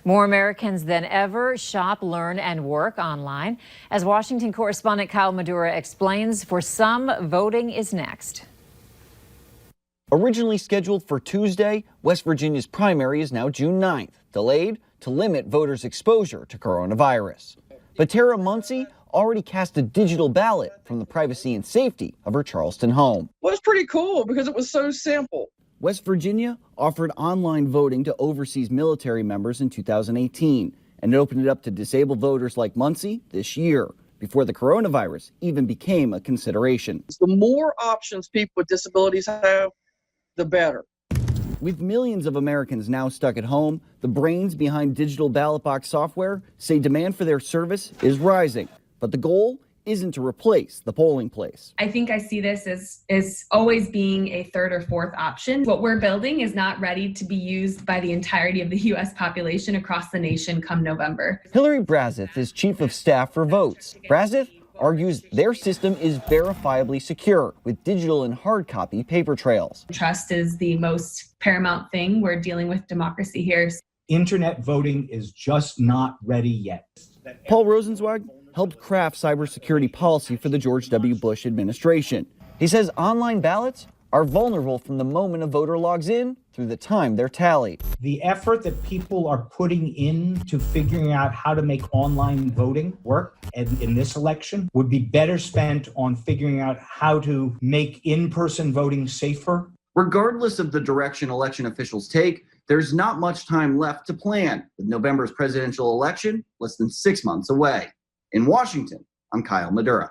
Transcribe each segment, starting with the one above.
More Americans than ever shop, learn, and work online. As Washington correspondent Kyle Madura explains, for some, voting is next. Originally scheduled for Tuesday, West Virginia's primary is now June 9th, delayed to limit voters' exposure to coronavirus. But Tara Muncy already cast a digital ballot from the privacy and safety of her Charleston home. Well, it's pretty cool because it was so simple. West Virginia offered online voting to overseas military members in 2018, and it opened it up to disabled voters like Muncy this year, before the coronavirus even became a consideration. The more options people with disabilities have, the better. With millions of Americans now stuck at home, the brains behind digital ballot box software say demand for their service is rising. But the goal isn't to replace the polling place. I think I see this as always being a third or fourth option. What we're building is not ready to be used by the entirety of the U.S. population across the nation come November. Hillary Brazith is chief of staff for Votes. Brazith argues their system is verifiably secure with digital and hard copy paper trails. Trust is the most paramount thing. We're dealing with democracy here. Internet voting is just not ready yet. Paul Rosenzweig helped craft cybersecurity policy for the George W. Bush administration. He says online ballots are vulnerable from the moment a voter logs in through the time they're tallied. The effort that people are putting into figuring out how to make online voting work in this election would be better spent on figuring out how to make in-person voting safer. Regardless of the direction election officials take, there's not much time left to plan, with November's presidential election less than 6 months away. In Washington, I'm Kyle Madura.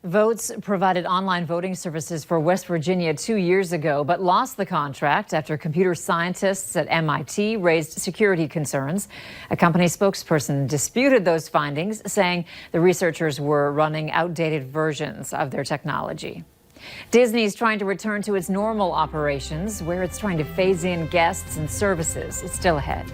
Votes provided online voting services for West Virginia 2 years ago, but lost the contract after computer scientists at MIT raised security concerns. A company spokesperson disputed those findings, saying the researchers were running outdated versions of their technology. Disney's trying to return to its normal operations, where it's trying to phase in guests and services. It's still ahead.